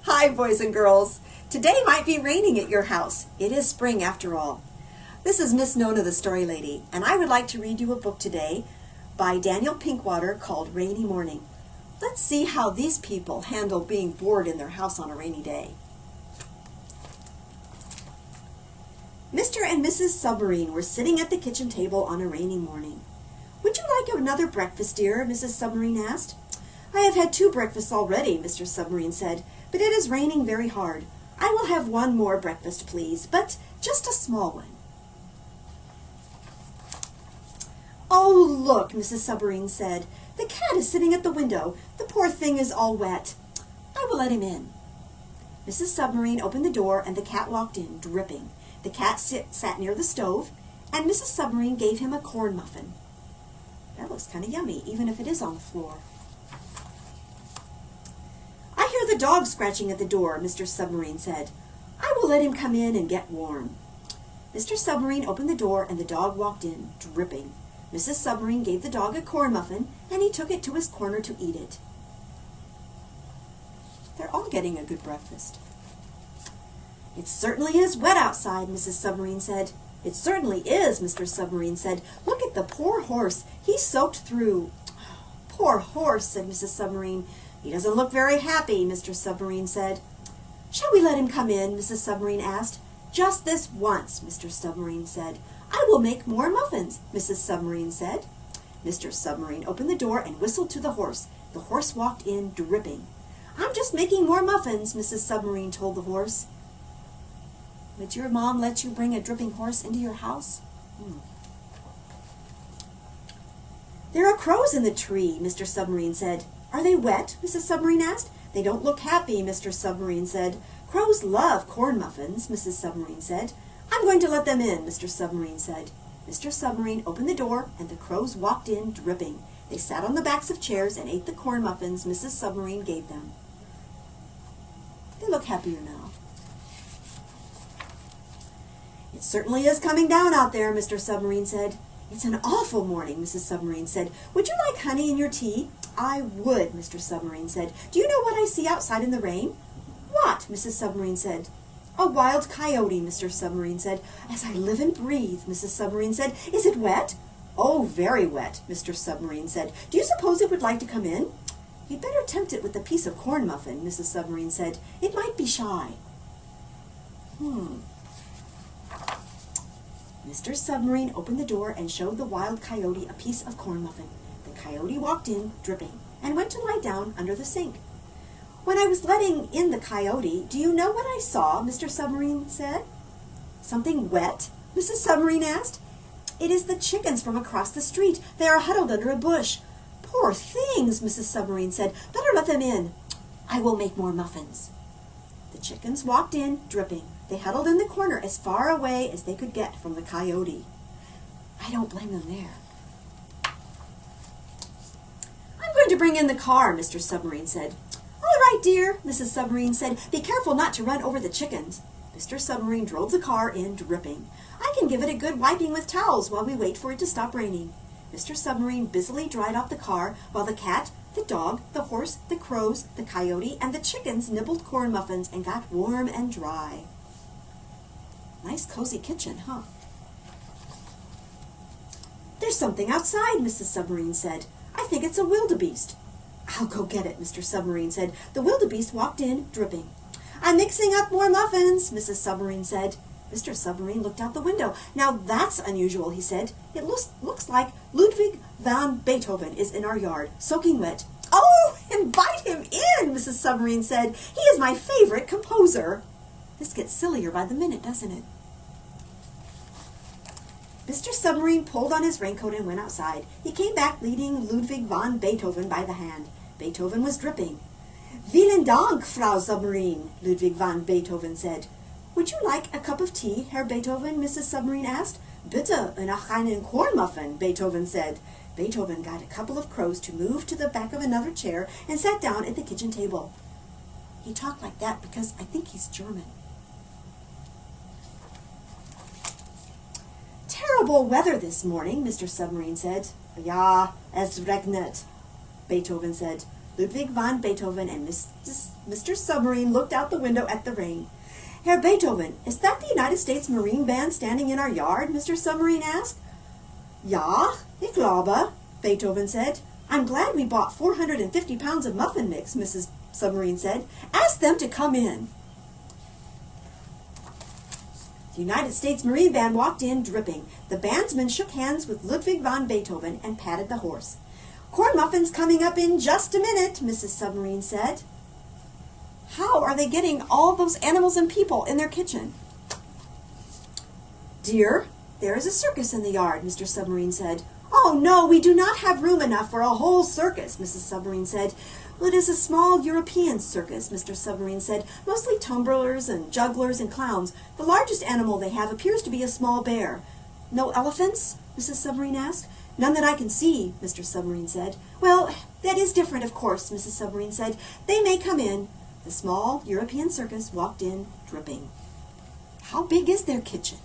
Hi, boys and girls. Today might be raining at your house. It is spring after all. This is Miss Nona, the Story Lady, and I would like to read you a book today by Daniel Pinkwater called Rainy Morning. Let's see how these people handle being bored in their house on a rainy day. Mr. and Mrs. Submarine were sitting at the kitchen table on a rainy morning. "Would you like another breakfast, dear?" Mrs. Submarine asked. "I have had 2 breakfasts already," Mr. Submarine said, "but it is raining very hard. I will have 1 more breakfast, please, but just a small one." "Oh, look," Mrs. Submarine said. "The cat is sitting at the window. The poor thing is all wet. I will let him in." Mrs. Submarine opened the door and the cat walked in, dripping. The cat sat near the stove, and Mrs. Submarine gave him a corn muffin. That looks kind of yummy, even if it is on the floor. "I hear the dog scratching at the door," Mr. Submarine said. "I will let him come in and get warm." Mr. Submarine opened the door and the dog walked in, dripping. Mrs. Submarine gave the dog a corn muffin, and he took it to his corner to eat it. They're all getting a good breakfast. "It certainly is wet outside," Mrs. Submarine said. "It certainly is," Mr. Submarine said. "Look at the poor horse. He's soaked through." "Poor horse," said Mrs. Submarine. "He doesn't look very happy," Mr. Submarine said. "Shall we let him come in?" Mrs. Submarine asked. "Just this once," Mr. Submarine said. "I will make more muffins," Mrs. Submarine said. Mr. Submarine opened the door and whistled to the horse. The horse walked in, dripping. "I'm just making more muffins," Mrs. Submarine told the horse. "Would your mom let you bring a dripping horse into your house?" "There are crows in the tree," Mr. Submarine said. "Are they wet?" Mrs. Submarine asked. "They don't look happy," Mr. Submarine said. "Crows love corn muffins," Mrs. Submarine said. "I'm going to let them in," Mr. Submarine said. Mr. Submarine opened the door and the crows walked in, dripping. They sat on the backs of chairs and ate the corn muffins Mrs. Submarine gave them. They look happier now. "It certainly is coming down out there," Mr. Submarine said. "It's an awful morning," Mrs. Submarine said. "Would you like honey in your tea?" "I would," Mr. Submarine said. "Do you know what I see outside in the rain?" "What?" Mrs. Submarine said. "A wild coyote," Mr. Submarine said. "As I live and breathe," Mrs. Submarine said. "Is it wet?" "Oh, very wet," Mr. Submarine said. "Do you suppose it would like to come in?" "You'd better tempt it with a piece of corn muffin," Mrs. Submarine said. "It might be shy." Mr. Submarine opened the door and showed the wild coyote a piece of corn muffin. The coyote walked in, dripping, and went to lie down under the sink. "When I was letting in the coyote, do you know what I saw?" Mr. Submarine said. "Something wet?" Mrs. Submarine asked. "It is the chickens from across the street. They are huddled under a bush." "Poor things," Mrs. Submarine said. "Better let them in. I will make more muffins." The chickens walked in, dripping. They huddled in the corner as far away as they could get from the coyote. I don't blame them there. "I'm going to bring in the car," Mr. Submarine said. "All right, dear," Mrs. Submarine said. "Be careful not to run over the chickens." Mr. Submarine drove the car in, dripping. "I can give it a good wiping with towels while we wait for it to stop raining." Mr. Submarine busily dried off the car while the cat, the dog, the horse, the crows, the coyote, and the chickens nibbled corn muffins and got warm and dry. Nice cozy kitchen, huh? "There's something outside," Mrs. Submarine said. "I think it's a wildebeest." "I'll go get it," Mr. Submarine said. The wildebeest walked in, dripping. "I'm mixing up more muffins," Mrs. Submarine said. Mr. Submarine looked out the window. "Now that's unusual," he said. "It looks like Ludwig van Beethoven is in our yard, soaking wet." "Oh, invite him in," Mrs. Submarine said. "He is my favorite composer." This gets sillier by the minute, doesn't it? Mr. Submarine pulled on his raincoat and went outside. He came back leading Ludwig van Beethoven by the hand. Beethoven was dripping. "Vielen Dank, Frau Submarine," Ludwig van Beethoven said. "Would you like a cup of tea, Herr Beethoven?" Mrs. Submarine asked. "Bitte, nach einen Kornmuffin," Beethoven said. Beethoven got a couple of crows to move to the back of another chair and sat down at the kitchen table. He talked like that because I think he's German. "Terrible weather this morning," Mr. Submarine said. "Ja, es regnet," Beethoven said. Ludwig van Beethoven and Mr. Submarine looked out the window at the rain. Herr Beethoven, is that the United States Marine Band standing in our yard? Mr. Submarine asked. Ja, ich glaube, Beethoven said. I'm glad we bought 450 pounds of muffin mix, Mrs. Submarine said. Ask them to come in. The United States Marine Band walked in, dripping. The bandsman shook hands with Ludwig van Beethoven and patted the horse. Corn muffins coming up in just a minute, Mrs. Submarine said. How are they getting all those animals and people in their kitchen? Dear, there is a circus in the yard, Mr. Submarine said. Oh, no, we do not have room enough for a whole circus, Mrs. Submarine said. Well, it is a small European circus, Mr. Submarine said, mostly tumblers and jugglers and clowns. The largest animal they have appears to be a small bear. No elephants? Mrs. Submarine asked. None that I can see, Mr. Submarine said. Well, that is different, of course, Mrs. Submarine said. They may come in. The small European circus walked in, dripping. How big is their kitchen?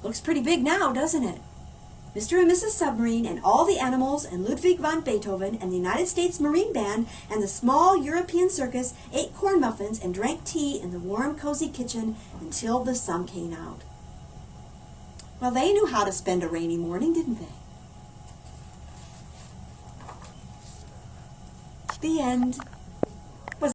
Looks pretty big now, doesn't it? Mr. and Mrs. Submarine and all the animals and Ludwig van Beethoven and the United States Marine Band and the small European circus ate corn muffins and drank tea in the warm, cozy kitchen until the sun came out. Well, they knew how to spend a rainy morning, didn't they? The end.